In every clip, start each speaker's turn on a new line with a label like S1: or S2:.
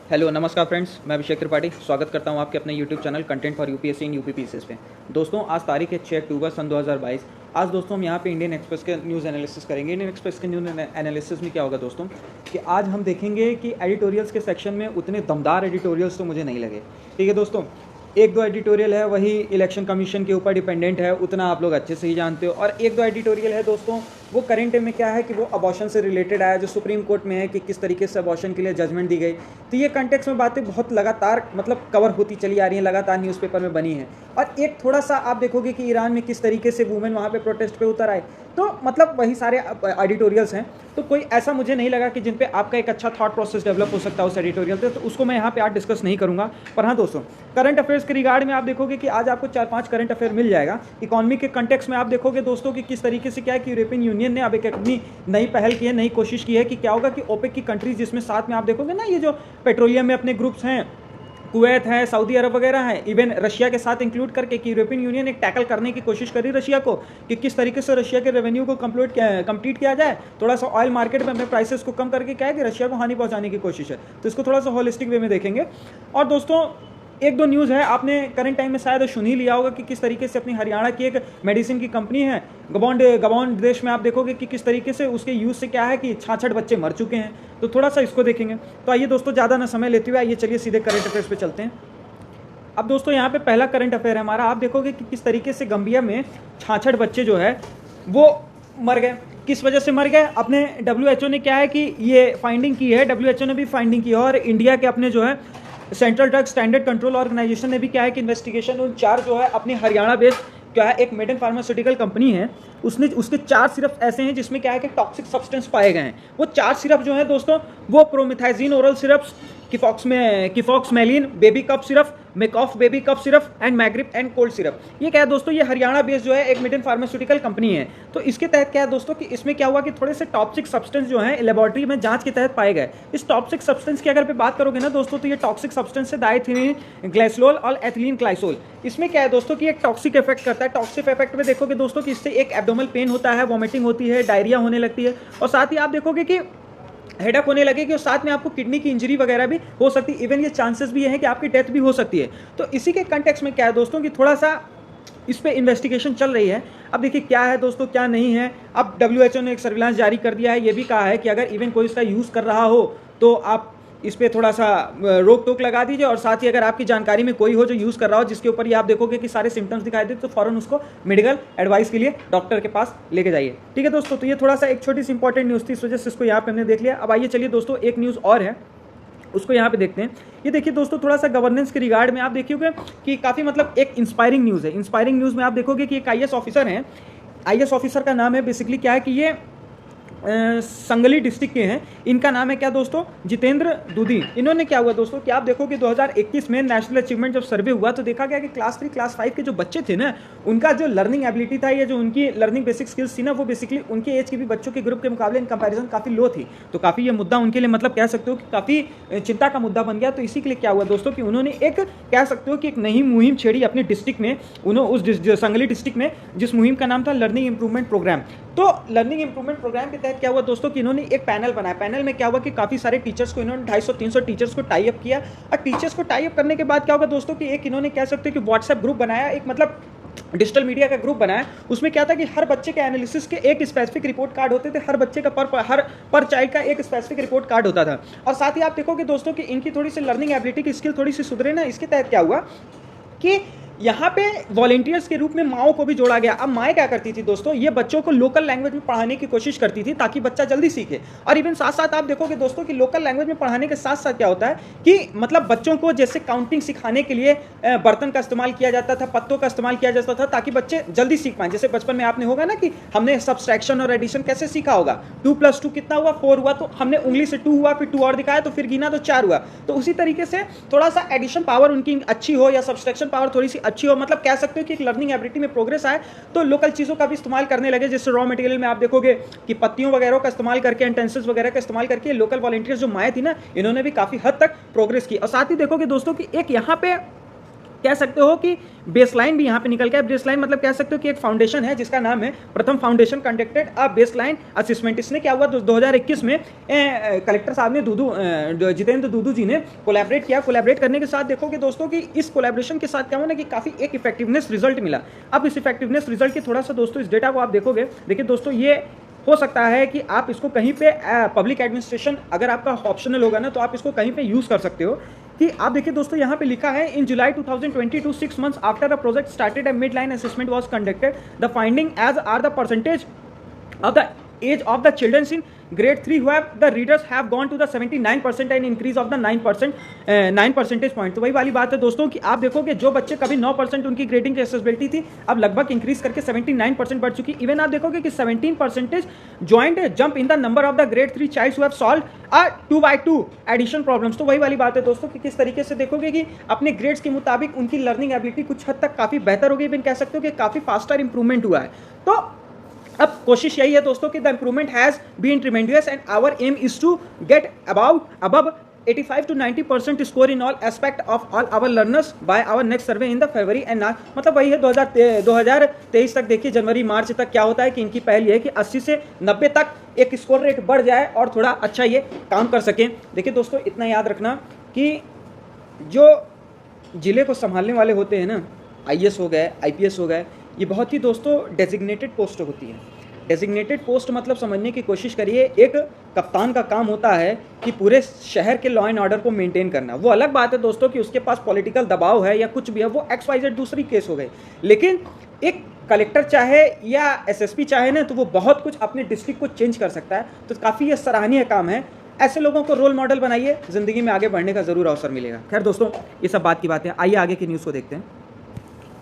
S1: Hello नमस्कार friends, मैं अभिषेक त्रिपाठी स्वागत करता हूं आपके अपने YouTube channel content for UPSC in UP PCS पे। दोस्तों आज तारीख है 6 अक्टूबर सन 2022। आज दोस्तों हम यहां पे इंडियन एक्सप्रेस के न्यूज़ एनालिसिस करेंगे। इंडियन एक्सप्रेस के न्यूज़ एनालिसिस में क्या होगा दोस्तों कि आज हम देखेंगे कि एडिटोरियल्स के सेक्शन में उतने दमदार एडिटोरियल्स तो मुझे नहीं लगे। ठीक है दोस्तों, एक दो एडिटोरियल है वही इलेक्शन कमीशन के ऊपर डिपेंडेंट है, उतना आप लोग अच्छे से ही जानते हो। और एक दो एडिटोरियल है दोस्तों वो करंट में क्या है कि वो अबॉर्शन से रिलेटेड आया, जो सुप्रीम कोर्ट में है कि किस तरीके से अबॉर्शन के लिए जजमेंट दी गई। तो ये कंटेक्स्ट में बातें बहुत लगातार कवर होती चली आ रही हैं, लगातार न्यूज़पेपर में बनी है। और एक थोड़ा सा आप देखोगे कि ईरान में किस तरीके से वुमेन वहाँ पे प्रोटेस्ट पे उतर आए। तो वही सारे एडिटोरियल्स हैं। तो कोई ऐसा मुझे नहीं लगा कि जिन पे आपका एक अच्छा थॉट प्रोसेस डेवलप हो सकता है उस एडिटोरियल पे, तो उसको मैं यहाँ पे आज डिस्कस नहीं करूँगा। पर हाँ दोस्तों, करंट अफेयर्स के रिगार्ड में आप देखोगे कि आज आपको 4-5 करंट अफेयर मिल जाएगा। इकोनॉमी के कंटेक्स्ट में आप देखोगे दोस्तों कि किस तरीके से क्या है कि यूरोपियन यूनियन ने अब एक अपनी नई पहल की है, नई कोशिश की है कि क्या होगा कि ओपेक की कंट्रीज, जिसमें साथ में आप देखोगे ना ये जो पेट्रोलियम में अपने ग्रुप्स हैं, कुवैत है, सऊदी अरब वगैरह है, इवन रशिया के साथ इंक्लूड करके, कि यूरोपियन यूनियन एक टैकल करने की कोशिश करी रशिया को कि किस तरीके से रशिया के रेवेन्यू को कंप्लीट किया जाए। थोड़ा सा ऑयल मार्केट में अपने प्राइसेस को कम करके क्या है कि रशिया को हानि पहुंचाने की कोशिश है। तो इसको थोड़ा सा होलिस्टिक वे में देखेंगे। और दोस्तों एक दो न्यूज़ है, आपने करंट टाइम में शायद सुन ही लिया होगा कि किस तरीके से अपनी हरियाणा की एक मेडिसिन की कंपनी है गबॉन देश में, आप देखोगे कि किस तरीके से उसके यूज़ से क्या है कि 66 बच्चे मर चुके हैं। तो थोड़ा सा इसको देखेंगे। तो आइए दोस्तों, ज़्यादा ना समय लेते हुए आइए चलिए सीधे करंट अफेयर्स पे चलते हैं। अब दोस्तों यहाँ पे पहला करंट अफेयर है हमारा। आप देखोगे कि किस तरीके से गंबिया में 66 बच्चे जो है वो मर गए। किस वजह से मर गए? अपने WHO ने क्या है कि ये फाइंडिंग की है, WHO ने भी फाइंडिंग की है, और इंडिया के अपने जो है central drug standard control organization ने भी क्या है कि इन्वेस्टिगेशन उन 4 जो है अपनी हरियाणा बेस्ड क्या है एक मेडन फार्मास्यूटिकल कंपनी है, उसके 4 सिरप ऐसे हैं जिसमें क्या है कि टॉक्सिक सब्सटेंस पाए गए हैं। वो 4 सिरप जो है दोस्तों वो promethazine oral syrups, Kofexmalin baby cough syrup, Makoff baby cough syrup and Magrip and cold syrup. ये क्या है दोस्तों, ये हरियाणा बेस्ड जो है एक मेडन फार्मास्यूटिकल कंपनी है। तो इसके तहत क्या है दोस्तों कि इसमें क्या हुआ कि थोड़े से टॉक्सिक सब्सटेंस जो है लेबोरेटरी में जांच के तहत पाए गए। इस टॉक्सिक सब्सटेंस की अगर बात करोगे ना दोस्तों, तो ये टॉक्सिक सब्सटेंस है डाइथिलीन ग्लाइसोल और एथिलीन ग्लाइसोल। इसमें क्या है दोस्तों कि एक टॉक्सिक इफेक्ट करता है। टॉक्सिक इफेक्ट में देखोगे दोस्तों कि इससे एक एब्डोमिनल पेन होता है, वॉमिटिंग होती है, डायरिया होने लगती है, और साथ ही आप देखोगे कि हेडअप होने लगेगी, और साथ में आपको किडनी की इंजरी वगैरह भी हो सकती है। इवन ये चांसेस भी है कि आपकी डेथ भी हो सकती है। तो इसी के कंटेक्स्ट में क्या है दोस्तों कि थोड़ा सा इस पे इन्वेस्टिगेशन चल रही है। अब देखिए क्या है दोस्तों क्या नहीं है। अब WHO ने एक सर्विलांस जारी कर दिया है। ये भी कहा है कि अगर इवन कोई इसका यूज़ कर रहा हो तो आप इस पर थोड़ा सा रोक टोक लगा दीजिए, और साथ ही अगर आपकी जानकारी में कोई हो जो यूज़ कर रहा हो जिसके ऊपर ये आप देखोगे कि सारे सिम्टम्स दिखाई दे, तो फौरन उसको मेडिकल एडवाइस के लिए डॉक्टर के पास लेके जाइए। ठीक है दोस्तों, तो ये थोड़ा सा एक छोटी सी इंपॉर्टेंट न्यूज़ थी, इस वजह से इसको यहाँ पे हमने देख लिया। अब आइए चलिए दोस्तों, एक न्यूज़ और है उसको यहाँ पे देखते हैं। ये देखिए दोस्तों, थोड़ा सा गवर्नेंस के रिगार्ड में आप देखिएगा कि काफ़ी एक इंस्पायरिंग न्यूज़ है। इंस्पायरिंग न्यूज़ में आप देखोगे कि एक IAS ऑफिसर हैं। IAS ऑफिसर का नाम है, बेसिकली क्या है कि ये संगली डिस्ट्रिक्ट के हैं। इनका नाम है क्या दोस्तों, जितेंद्र दूधी। इन्होंने क्या हुआ दोस्तों कि आप देखोगे 2021 में नेशनल अचीवमेंट जब सर्वे हुआ तो देखा गया कि क्लास 3 क्लास 5 के जो बच्चे थे ना, उनका जो लर्निंग एबिलिटी था या जो उनकी लर्निंग बेसिक स्किल्स थी ना, वो बेसिकली उनके एज के भी बच्चों के ग्रुप के मुकाबले इन कंपैरिजन काफ़ी लो थी। तो काफ़ी ये मुद्दा उनके लिए कह सकते हो कि काफ़ी चिंता का मुद्दा बन गया। तो इसी के लिए क्या हुआ दोस्तों कि उन्होंने एक कह सकते हो कि एक नई मुहिम छेड़ी अपने डिस्ट्रिक्ट में। उन्होंने उस संगली डिस्ट्रिक्ट में जिस मुहिम का नाम था लर्निंग इंप्रूवमेंट प्रोग्राम। तो लर्निंग इंप्रूवमेंट प्रोग्राम के तहत क्या हुआ दोस्तों कि इन्होंने एक पैनल बनाया। पैनल में क्या हुआ कि काफ़ी सारे टीचर्स को इन्होंने 250-300 टीचर्स को टाई अप किया। और टीचर्स को टाई अप करने के बाद क्या होगा दोस्तों कि एक इन्होंने कह सकते हो कि व्हाट्सएप ग्रुप बनाया, एक डिजिटल मीडिया का ग्रुप बनाया। उसमें क्या था कि हर बच्चे के एनालिसिस के एक स्पेसिफिक रिपोर्ट कार्ड होते थे। हर बच्चे का पर चाइल्ड का एक स्पेसिफिक रिपोर्ट कार्ड होता था। और साथ ही आप देखोगे दोस्तों कि इनकी थोड़ी सी लर्निंग एबिलिटी की स्किल थोड़ी सी सुधरे ना। इसके तहत क्या हुआ कि यहाँ पे वॉलेंटियर्स के रूप में माओ को भी जोड़ा गया। अब माएँ क्या करती थी दोस्तों, ये बच्चों को लोकल लैंग्वेज में पढ़ाने की कोशिश करती थी ताकि बच्चा जल्दी सीखे। और इवन साथ साथ आप देखोगे दोस्तों कि लोकल लैंग्वेज में पढ़ाने के साथ साथ क्या होता है कि बच्चों को जैसे काउंटिंग सिखाने के लिए बर्तन का इस्तेमाल किया जाता था, पत्तों का इस्तेमाल किया जाता था, ताकि बच्चे जल्दी सीख पाएं। जैसे बचपन में आपने होगा ना कि हमने सब्सट्रैक्शन और एडिशन कैसे सीखा होगा, 2 + 2 कितना हुआ, 4 हुआ, तो हमने उंगली से 2 हुआ, फिर 2 और दिखाया, तो फिर गिना तो 4 हुआ। तो उसी तरीके से थोड़ा सा एडिशन पावर उनकी अच्छी हो या सब्सट्रैक्शन पावर थोड़ी सी अच्छी हो, कह सकते हो कि एक लर्निंग एबिलिटी में प्रोग्रेस आए, तो लोकल चीज़ों का भी इस्तेमाल करने लगे। जैसे रॉ मटेरियल में आप देखोगे कि पत्तियों वगैरह का इस्तेमाल करके, यूटेंसिल्स वगैरह का इस्तेमाल करके लोकल वॉलंटियर्स जो माएँ थी ना, इन्होंने भी काफ़ी हद तक प्रोग्रेस की। और साथ ही देखोगे दोस्तों कि एक यहाँ पे कह सकते हो कि बेसलाइन भी यहाँ पे निकल गया। बेसलाइन मतलब कह सकते हो कि एक फाउंडेशन है जिसका नाम है प्रथम foundation conducted a baseline assessment. इसने क्या हुआ 2021 में कलेक्टर साहब ने जितेंद्र दूदू जी ने कोलैबोरेट किया। कोलैबोरेट करने के साथ देखोगे दोस्तों कि इस कोलैबोरेशन के साथ क्या हुआ ना कि काफ़ी एक इफेक्टिवनेस रिजल्ट मिला। अब इस इफेक्टिवनेस रिजल्ट की थोड़ा सा दोस्तों इस डेटा को आप देखोगे, देखिए दोस्तों ये हो सकता है कि आप इसको कहीं पे पब्लिक एडमिनिस्ट्रेशन अगर आपका ऑप्शनल होगा ना तो आप इसको कहीं पे यूज़ कर सकते हो। कि आप देखिए दोस्तों यहाँ पे लिखा है in July 2022 6 months after a project started a mid line assessment was conducted the finding as are the percentage of the age of the children in grade 3 who have the readers have gone to the 79% and increase of the 9 percentage point। तो वही वाली बात है दोस्तों कि आप देखोगे जो बच्चे कभी 9% उनकी ग्रेडिंग की एक्सेसिबिलिटी थी अब लगभग इंक्रीज करके 79% बढ़ चुकी। इवन आप देखोगे कि 17% joint jump in the number of the grade 3 childs who have solve a 2x2 addition problems. तो वही वाली बात है दोस्तों कि किस तरीके से देखोगे कि अपने ग्रेड्स के मुताबिक उनकी लर्निंग एबिलिटी कुछ हद तक काफ़ी बेहतर हो गई। इवन कह सकते हो कि काफ़ी फास्टर इंप्रूवमेंट हुआ है। तो अब कोशिश यही है दोस्तों कि the improvement has been tremendous and our aim is to get above 85 to 90% score in all aspect of all our learners by our next survey in the February and मतलब वही है 2023 तक। देखिए जनवरी मार्च तक क्या होता है कि इनकी पहल ये है कि 80 से 90 तक एक स्कोर रेट बढ़ जाए और थोड़ा अच्छा ये काम कर सकें। देखिए दोस्तों इतना याद रखना कि जो जिले को संभालने वाले होते हैं ना, IAS हो गए, IPS हो गए, ये बहुत ही दोस्तों डेजिग्नेटेड पोस्ट होती है। डेजिग्नेटेड पोस्ट मतलब समझने की कोशिश करिए, एक कप्तान का काम होता है कि पूरे शहर के लॉ एंड ऑर्डर को मेंटेन करना। वो अलग बात है दोस्तों कि उसके पास पॉलिटिकल दबाव है या कुछ भी है, वो XYZ दूसरी केस हो गई। लेकिन एक कलेक्टर चाहे या SSP चाहे ना तो वो बहुत कुछ अपने डिस्ट्रिक्ट को चेंज कर सकता है। तो काफ़ी ये सराहनीय काम है। ऐसे लोगों को रोल मॉडल बनाइए, ज़िंदगी में आगे बढ़ने का ज़रूर अवसर मिलेगा। खैर दोस्तों ये सब बात की बात है, आइए आगे की न्यूज़ को देखते हैं।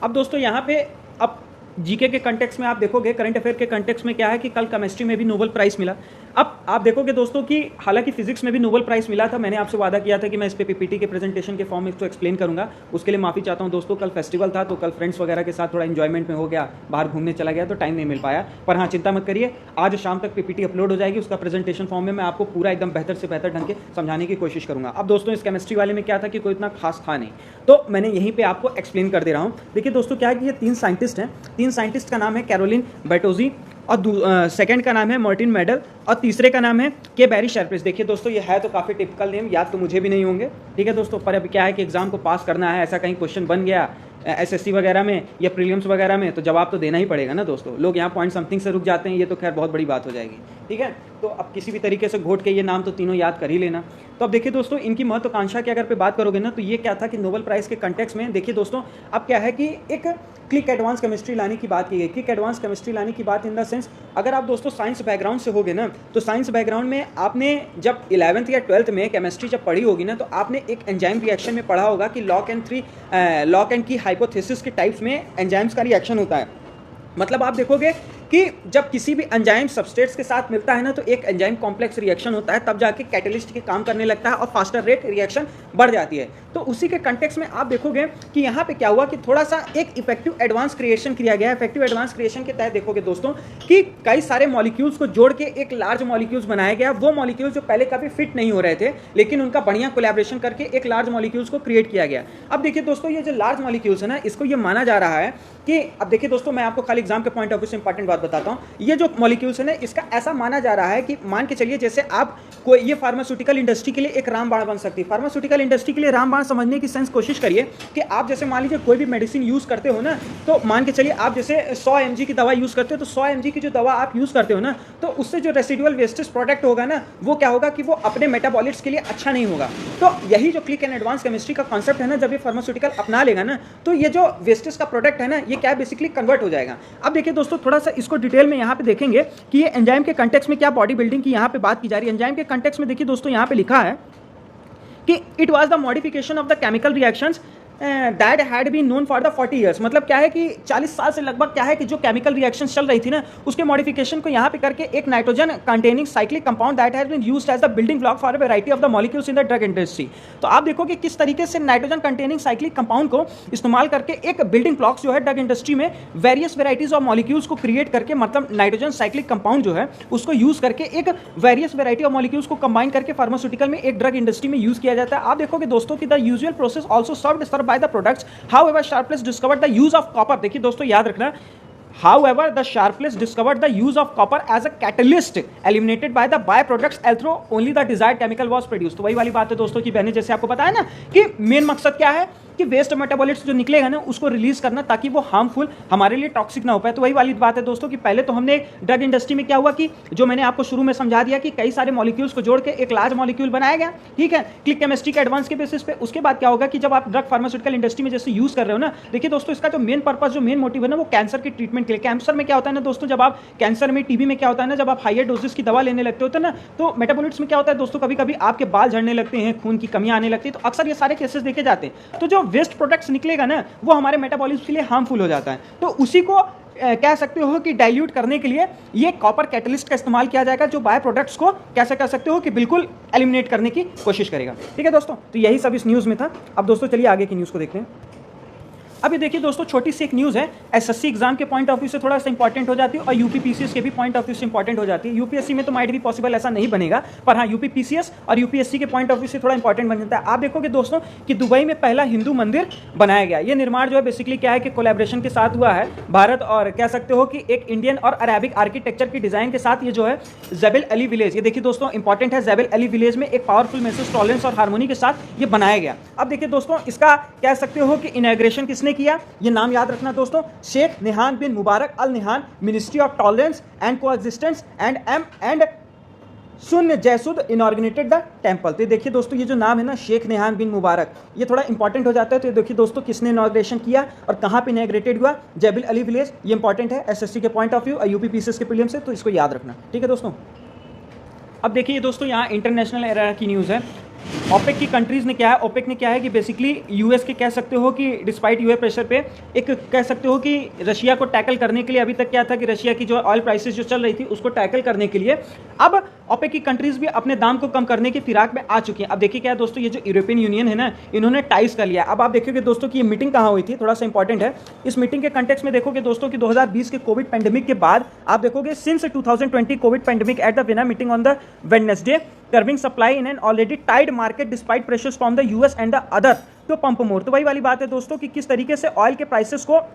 S1: अब दोस्तों यहाँ पे अब जीके के कंटेक्स्ट में आप देखोगे, करंट अफेयर के कंटेक्स्ट में क्या है कि कल केमिस्ट्री में भी नोबेल प्राइज़ मिला। अब आप देखोगे दोस्तों कि हालांकि फिजिक्स में भी नोबेल प्राइज़ मिला था। मैंने आपसे वादा किया था कि मैं इस पे PPT के प्रेजेंटेशन के फॉर्म में इसको एक्सप्लेन करूंगा, उसके लिए माफ़ी चाहता हूं दोस्तों। कल फेस्टिवल था तो कल फ्रेंड्स वगैरह के साथ थोड़ा एंजॉयमेंट में हो गया, बाहर घूमने चला गया तो टाइम नहीं मिल पाया। पर हाँ चिंता मत करिए, आज शाम तक PPT अपलोड हो जाएगी, उसका प्रेजेंटेशन फॉर्म में मैं आपको पूरा एकदम बेहतर से बेहतर ढंग के समझाने की कोशिश करूँगा। अब दोस्तों इस केमिस्ट्री वाले में क्या था कि कोई इतना खास था नहीं, तो मैंने यहीं पर आपको एक्सप्लेन कर दे रहा हूँ। देखिए दोस्तों क्या है कि ये 3 साइंटिस्ट हैं। 3 साइंटिस्ट का नाम है कैरोलिन बैटोजी और सेकंड का नाम है मार्टिन मेडल और तीसरे का नाम है के बैरी शार्प्रेस। देखिए दोस्तों ये है तो काफ़ी टिपिकल नेम, याद तो मुझे भी नहीं होंगे, ठीक है दोस्तों। पर अब क्या है कि एग्जाम को पास करना है, ऐसा कहीं क्वेश्चन बन गया SSC वगैरह में या प्रीलिम्स वगैरह में तो जवाब तो देना ही पड़ेगा ना दोस्तों। लोग यहाँ पॉइंट समथिंग से रुक जाते हैं, ये तो खैर बहुत बड़ी बात हो जाएगी, ठीक है। तो अब किसी भी तरीके से घोट के ये नाम तो तीनों याद कर ही लेना। तो अब देखिए दोस्तों इनकी महत्वाकांक्षा की अगर पे बात करोगे ना तो ये क्या था कि नोबेल प्राइज़ के कंटेक्स्ट में देखिए दोस्तों अब क्या है कि एक क्लिक एडवांस केमिस्ट्री लाने की बात की गई। क्लिक एडवांस केमिस्ट्री लाने की बात इन द सेंस अगर आप दोस्तों साइंस बैकग्राउंड से होगे ना तो साइंस बैकग्राउंड में आपने जब 11th या 12th में केमिस्ट्री जब पढ़ी होगी ना तो आपने एक एंजाइम रिएक्शन में पढ़ा होगा कि लॉक एंड की हाइपोथेसिस के टाइप्स में एंजाइम्स का रिएक्शन होता है। मतलब आप देखोगे कि जब किसी भी एंजाइम सबस्ट्रेट्स के साथ मिलता है ना तो एक एंजाइम कॉम्प्लेक्स रिएक्शन होता है, तब जाके कैटलिस्ट के काम करने लगता है और फास्टर रेट रिएक्शन बढ़ जाती है। तो उसी के कंटेक्स्ट में आप देखोगे कि यहाँ पे क्या हुआ कि थोड़ा सा एक इफेक्टिव एडवांस क्रिएशन किया गया है। इफेक्टिव एडवांस क्रिएशन के तहत देखोगे दोस्तों कि कई सारे मॉलिक्यूल्स को जोड़ के एक लार्ज मॉलिक्यूल्स बनाया गया। वो मॉलिक्यूल्स जो पहले कभी फिट नहीं हो रहे थे लेकिन उनका बढ़िया कोलैबोरेशन करके एक लार्ज मॉलिक्यूल्स को क्रिएट किया गया। अब देखिए दोस्तों ये जो लार्ज मॉलिक्यूल्स है ना इसको ये माना जा रहा है कि अब देखिए दोस्तों मैं आपको खाली एग्जाम के पॉइंट ऑफ व्यू से इंपॉर्टेंट बात बताता हूँ। ये जो मॉलिक्यूल्स है ना इसका ऐसा माना जा रहा है कि मान के चलिए जैसे आप कोई ये फार्मास्यूटिकल इंडस्ट्री के लिए एक रामबाण बन सकती है। फार्मास्यूटिकल इंडस्ट्री के लिए रामबाण समझने की सेंस कोशिश करिए कि आप जैसे मान लीजिए कोई भी मेडिसिन यूज करते हो ना तो मान के चलिए आप जैसे 100 mg की दवा यूज करते हो तो 100 mg की जो दवा आप यूज करते हो ना तो उससे जो रेसिडुअल वेस्टेज प्रोडक्ट होगा ना वो क्या होगा कि वो अपने मेटाबॉलिट्स के लिए अच्छा नहीं होगा। तो यही जो क्लिक एंड एडवांस केमिस्ट्री का कॉन्सेप्ट है ना, जब ये फार्मास्यूटिकल अपना लेगा ना तो ये जो वेस्टेज का प्रोडक्ट है ना ये क्या बेसिकली कन्वर्ट हो जाएगा। अब देखिए दोस्तों थोड़ा सा इसको डिटेल में यहाँ पे देखेंगे कि ये एंजाइम के कंटेक्स्ट में क्या बॉडी बिल्डिंग की यहाँ पे बात की जा रही है। एंजाइम के कंटेक्स्ट में देखिए दोस्तों यहाँ पे लिखा है कि it was the modification of the chemical reactions that had been known for the 40 years. मतलब क्या है कि 40 साल से लगभग क्या है कि जो केमिकल रिएक्शन चल रही थी ना उसके मॉडिफिकेशन को यहाँ पे करके एक nitrogen containing cyclic compound that has been used as the building block for a variety of the molecules in the drug industry. तो आप देखो कि किस तरीके से नाइट्रोजन कंटेनिंग साइक्लिक कंपाउंड को इस्तेमाल करके एक बिल्डिंग ब्लॉक्स जो है ड्रग इंडस्ट्री में वेरियस वेराइटीज ऑफ मॉलिक्यूल्स को क्रिएट करके मतलब नाइट्रोजन साइक्लिक कंपाउंड जो है उसको यूज करके एक वेरियस वेराइटी ऑफ मॉलिक्यूल्स को कंबाइन करके फार्मास्यूटिकल में एक ड्रग इंडस्ट्री में यूज किया जाता है। आप देखोगे दोस्तों कि the usual process also served by the products. However, Sharpless discovered the use of copper. देखिए दोस्तों याद रखना, However, the Sharpless discovered the use of copper as a catalyst eliminated by the byproducts although only the desired chemical was produced. तो वही वाली बात है दोस्तों की बहने, जैसे आपको पता है ना कि मेन मकसद क्या है कि वेस्ट मेटाबॉलिट्स जो निकलेगा ना उसको रिलीज करना ताकि वो हार्मफुल हमारे लिए टॉक्सिक ना हो पाए। तो वही वाली बात है दोस्तों कि पहले तो हमने ड्रग इंडस्ट्री में क्या हुआ कि जो मैंने आपको शुरू में समझा दिया कि कई सारे मॉलिक्यूल्स को जोड़ के एक लार्ज मॉलिक्यूल बनाया गया, ठीक है, क्लिक केमिस्ट्री के एडवांस के बेसिस पे। उसके बाद क्या होगा कि जब आप ड्रग फार्मास्यूटिकल इंडस्ट्री में जैसे यूज कर रहे हो ना, देखिए दोस्तों इसका जो मेन पर्पस, जो मेन मोटिव है ना, वो कैंसर के ट्रीटमेंट के लिए। कैंसर में क्या होता है ना दोस्तों, जब आप कैंसर में, टीबी में क्या होता है ना, जब आप हायर डोजेस की दवा लेने लगते हो ना, तो मेटाबॉलिट्स में क्या होता है दोस्तों, कभी कभी आपके बाल झड़ने लगते हैं, खून की कमियां आने लगती है, तो अक्सर ये सारे केसेस देखे जाते हैं। तो जो वेस्ट प्रोडक्ट्स निकलेगा ना वो हमारे मेटाबॉलिज्म के लिए हार्मफुल हो जाता है। तो उसी को कह सकते हो कि डाइल्यूट करने के लिए ये कॉपर कैटलिस्ट का इस्तेमाल किया जाएगा, जो बाय प्रोडक्ट्स को कैसे कर सकते हो कि बिल्कुल एलिमिनेट करने की कोशिश करेगा। ठीक है दोस्तों, तो यही सब इस न्यूज़ में था। अब दोस्तों चलिए आगे की न्यूज़ को देखते हैं। अभी देखिए दोस्तों, छोटी सी एक न्यूज़ है, एसएससी एग्जाम के पॉइंट ऑफ व्यू से थोड़ा सा इंपॉर्टेंट हो जाती है और यूपीपीसीएस के भी पॉइंट ऑफ व्यू से इंपॉर्टेंट हो जाती है। यूपीएससी में तो माइट भी पॉसिबल ऐसा नहीं बनेगा, पर हाँ यूपीपीसीएस और यूपीएससी के पॉइंट ऑफ व्यू से थोड़ा इंपॉर्टेंट बन जाता है। आप देखोगे दोस्तों कि दुबई में पहला हिंदू मंदिर बनाया गया। ये निर्माण जो है बेसिकली क्या है कि कोलैबोरेशन के साथ हुआ है, भारत और कह सकते हो कि एक इंडियन और अरेबिक आर्किटेक्चर की डिजाइन के साथ। ये जो है जेबल अली विलेज, ये देखिए दोस्तों इंपॉर्टेंट है, जेबल अली विलेज में एक पावरफुल मैसेज, टॉलरेंस और हार्मोनी के साथ ये बनाया गया। अब देखिए दोस्तों, इसका कह सकते हो कि इनॉग्रेशन किसने किया, ये नाम याद रखना दोस्तों, Sheikh Nahyan bin Mubarak Al Nahyan, ministry of tolerance and coexistence and सुन जैसुद इनॉर्गेनेटेड द टेंपल। तो देखिए दोस्तों, ये जो नाम है ना शेख निहान बिन मुबारक, ये थोड़ा इंपॉर्टेंट हो जाता है। तो देखिए दोस्तों, किसने इनॉग्रेशन किया और कहाँ पे इनॉग्रेटेड हुआ, जेबल अली विलेज। ये इंपॉर्टेंट है एसएससी के पॉइंट ऑफ व्यू और यूपीपीसीएस के प्रीलिम्स से, तो इसको याद रखना। ठीक है दोस्तों, अब देखिए दोस्तों यहाँ इंटरनेशनल एरा की न्यूज़ है। ओपेक की कंट्रीज़ ने क्या है, ओपेक ने क्या है कि बेसिकली यूएस के कह सकते हो कि डिस्पाइट यूएस प्रेशर पे एक कह सकते हो कि रशिया को टैकल करने के लिए, अभी तक क्या था कि रशिया की जो ऑयल प्राइसेस जो चल रही थी उसको टैकल करने के लिए अब ओपेक की कंट्रीज़ भी अपने दाम को कम करने की फिराक में आ चुकी हैं। अब देखिए क्या है दोस्तों, ये जो यूरोपियन यूनियन है ना, इन्होंने टाइज कर लिया। अब आप देखोगे दोस्तों कि ये मीटिंग कहाँ हुई थी, थोड़ा सा इंपॉर्टेंट है। इस मीटिंग के कंटेक्स्ट में देखोगे दोस्तों कि 2020 के कोविड पैंडेमिक के बाद आप देखोगे since 2020 Covid pandemic at the Vienna meeting on the Wednesday curbing supply in an already tight market despite pressures from the US and the other to pump more। तो वही वाली बात है दोस्तों कि किस तरीके से ऑयल के प्राइसेस को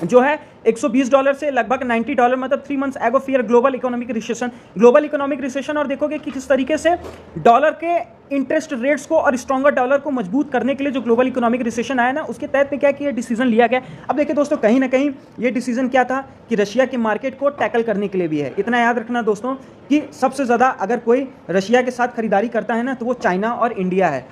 S1: जो है $120 से लगभग $90, मतलब 3 months एगो फियर ग्लोबल इकोनॉमिक रिसेशन, और देखोगे कि किस तरीके से डॉलर के इंटरेस्ट रेट्स को और स्ट्रॉन्गर डॉलर को मजबूत करने के लिए जो ग्लोबल इकोनॉमिक रिसेशन आया ना, उसके तहत में क्या किया, डिसीजन लिया गया। अब देखिए दोस्तों, कहीं ना कहीं ये डिसीजन क्या था कि रशिया के मार्केट को टैकल करने के लिए भी है। इतना याद रखना दोस्तों कि सबसे ज़्यादा अगर कोई रशिया के साथ खरीदारी करता है ना तो वो चाइना और इंडिया है।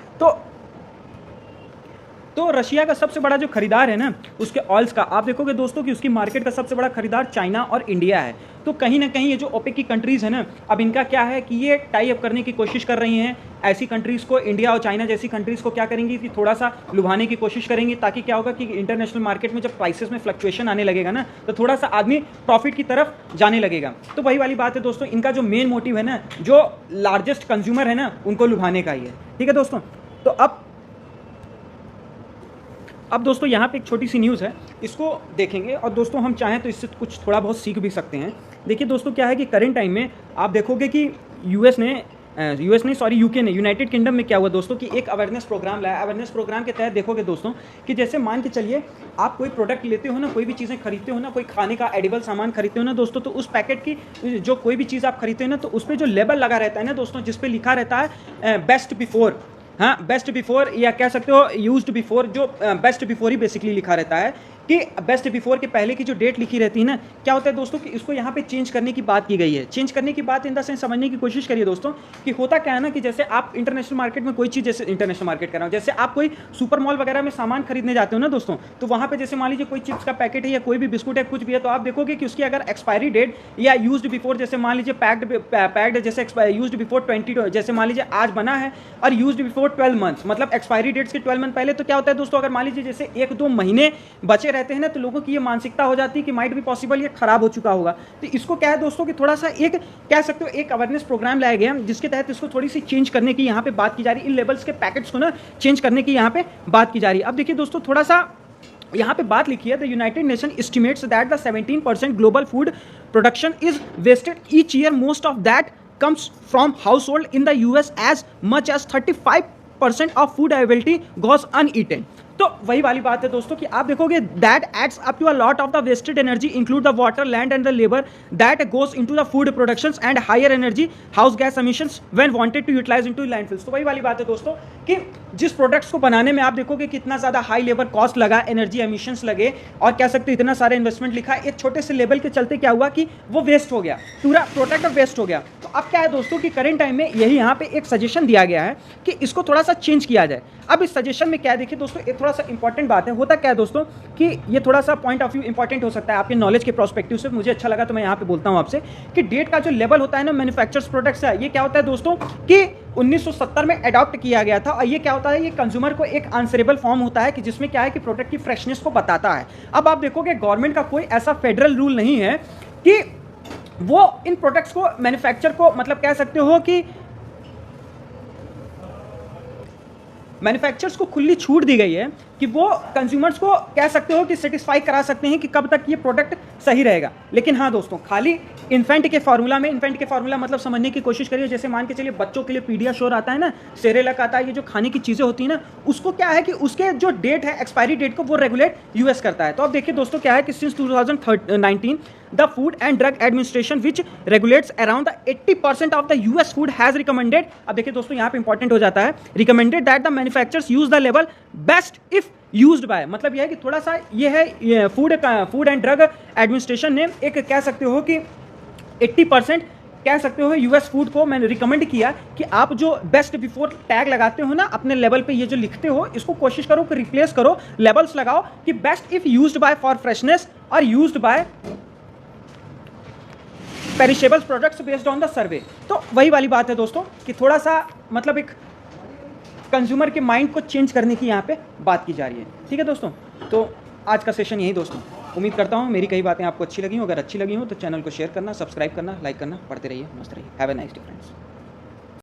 S1: तो रशिया का सबसे बड़ा जो खरीदार है ना उसके ऑयल्स का, आप देखोगे दोस्तों कि उसकी मार्केट का सबसे बड़ा खरीदार चाइना और इंडिया है। तो कहीं ना कहीं ये जो ओपेक की कंट्रीज़ है ना, अब इनका क्या है कि ये टाई अप करने की कोशिश कर रही हैं ऐसी कंट्रीज़ को। इंडिया और चाइना जैसी कंट्रीज़ को क्या करेंगी कि थोड़ा सा लुभाने की कोशिश करेंगी, ताकि क्या होगा कि इंटरनेशनल मार्केट में जब प्राइसेस में फ्लक्चुएशन आने लगेगा ना तो थोड़ा सा आदमी प्रॉफिट की तरफ जाने लगेगा। तो वही वाली बात है दोस्तों, इनका जो मेन मोटिव है ना, जो लार्जेस्ट कंज्यूमर है ना उनको लुभाने का ही है। ठीक है दोस्तों, तो अब दोस्तों यहाँ पे एक छोटी सी न्यूज़ है, इसको देखेंगे और दोस्तों हम चाहें तो इससे कुछ थोड़ा बहुत सीख भी सकते हैं। देखिए दोस्तों क्या है कि करंट टाइम में आप देखोगे कि यूके ने, यूनाइटेड किंगडम में क्या हुआ दोस्तों कि एक अवेयरनेस प्रोग्राम लाया। अवेयरनेस प्रोग्राम के तहत देखोगे दोस्तों कि जैसे मान के चलिए आप कोई प्रोडक्ट लेते हो ना, कोई भी चीज़ें खरीदते हो ना, कोई खाने का एडिबल सामान खरीदते हो ना दोस्तों, तो उस पैकेट की जो कोई भी चीज़ आप खरीदते हो ना तो उस पर जो लेबल लगा रहता है ना दोस्तों, जिस पे लिखा रहता है बेस्ट बिफोर, हाँ बेस्ट बिफोर, या कह सकते हो यूज्ड बिफोर, जो बेस्ट बिफोर ही बेसिकली लिखा रहता है कि बेस्ट बिफोर के पहले की जो डेट लिखी रहती है ना, क्या होता है दोस्तों कि इसको यहाँ पे चेंज करने की बात की गई है। चेंज करने की बात इन द सेंस समझने की कोशिश करिए दोस्तों कि होता क्या है ना कि जैसे आप इंटरनेशनल मार्केट में कोई चीज़, जैसे इंटरनेशनल मार्केट कर रहा हूँ, जैसे आप कोई सुपर मॉल वगैरह में सामान खरीदने जाते हो ना दोस्तों, तो वहाँ पे जैसे मान लीजिए कोई चिप्स का पैकेट है या कोई भी बिस्कुट है, कुछ भी है, तो आप देखोगे कि उसकी अगर एक्सपायरी डेट या यूज्ड बिफोर, जैसे मान लीजिए पैक्ड जैसे यूज्ड बिफोर 20, जैसे मान लीजिए आज बना है और यूज्ड बिफोर 12 मंथ्स, मतलब एक्सपायरी डेट्स के 12 मंथ पहले, तो क्या होता है दोस्तों, अगर मान लीजिए जैसे 1-2 महीने बचे रहते हैं ना, तो लोगों की ये मानसिकता हो जाती है कि माइट भी पॉसिबल ये खराब हो चुका होगा। तो इसको क्या है दोस्तों कि थोड़ा सा एक कह सकते हो एक अवेयरनेस प्रोग्राम लाया गया जिसके तहत इसको थोड़ी सी चेंज करने की यहाँ पे बात की जा रही है, इन लेवल्स के पैकेट्स को ना चेंज करने की यहाँ पे बात की जा रही है। अब देखिए दोस्तों थोड़ा सा यहाँ पे बात लिखी है, the United Nation estimates that the 17% global food production is wasted each year, most of that comes from household in the US as much as 35% of food availability goes uneaten।
S2: तो वही वाली बात है दोस्तों कि आप देखोगे that adds up to a lot of the wasted energy include the water, land and the labour that goes into the food productions and higher energy house gas emissions when wanted to utilise into landfills. तो वही वाली बात है दोस्तों कि जिस products को बनाने में आप देखोगे कितना ज्यादा हाई लेबर कॉस्ट लगा, एनर्जी एमिशंस लगे और कह सकते इतना सारा इन्वेस्टमेंट लिखा, एक छोटे से लेवल के चलते क्या हुआ कि वो वेस्ट हो गया, पूरा प्रोडक्ट वेस्ट हो गया। तो अब क्या है दोस्तों कि करंट टाइम में यही यहाँ पे एक सजेशन दिया गया है कि इसको थोड़ा सा चेंज किया जाए। अब इस सजेशन में क्या है देखिए दोस्तों, एक थोड़ा सा इंपॉर्टेंट बात है। होता क्या है दोस्तों कि ये थोड़ा सा पॉइंट ऑफ व्यू इंपॉर्टेंट हो सकता है आपके नॉलेज के प्रोस्पेक्टिव से, मुझे अच्छा लगा तो मैं यहाँ पे बोलता हूँ आपसे कि डेट का जो लेवल होता है ना मैन्युफैक्चर्स प्रोडक्ट्स है, ये क्या होता है दोस्तों कि 1970 में अडॉप्ट किया गया था। और ये क्या होता है, ये कंज्यूमर को एक आंसरेबल फॉर्म होता है कि जिसमें क्या है कि प्रोडक्ट की फ्रेशनेस को बताता है। अब आप देखोगे गवर्नमेंट का कोई ऐसा फेडरल रूल नहीं है कि वो इन प्रोडक्ट्स को मैन्युफैक्चर को मतलब कह सकते हो कि मैन्युफैक्चरर्स को खुली छूट दी गई है कि वो कंज्यूमर्स को कह सकते हो कि सेटिस्फाई करा सकते हैं कि कब तक ये प्रोडक्ट सही रहेगा। लेकिन हाँ दोस्तों, खाली इन्फेंट के फार्मूला में, इन्फेंट के फार्मूला मतलब समझने की कोशिश करिए, जैसे मान के चलिए बच्चों के लिए पीडियाश्योर आता है ना, सेरेलक आता है, ये जो खाने की चीज़ें होती है ना, उसको क्या है कि उसके जो डेट है, एक्सपायरी डेट को वो रेगुलेट यूएस करता है। तो अब देखिए दोस्तों क्या है कि since 2019 the Food and Drug Administration which regulates around the 80% of the US food has recommended, अब देखिए दोस्तों यहाँ पे इंपॉर्टेंट हो जाता है, recommended that the manufacturers use the label best if used by, मतलब यह है कि थोड़ा सा ये है फूड एंड ड्रग एडमिनिस्ट्रेशन ने एक कह सकते हो कि 80% कह सकते हो यूएस फूड को मैंने रिकमेंड किया कि आप जो बेस्ट बिफोर टैग लगाते हो ना अपने लेवल पे, ये जो लिखते हो इसको कोशिश करो कि रिप्लेस करो, लेवल्स लगाओ कि best if used by for freshness और used by perishables products based on the survey. तो वही वाली बात है दोस्तों कि थोड़ा सा मतलब एक कंज्यूमर के माइंड को चेंज करने की यहाँ पे बात की जा रही है। ठीक है दोस्तों, तो आज का सेशन यही दोस्तों, उम्मीद करता हूँ मेरी कई बातें आपको अच्छी लगी हो। अगर अच्छी लगी हो तो चैनल को शेयर करना, सब्सक्राइब करना, लाइक करना, पढ़ते रहिए, मस्त रहिए। Have a nice day friends.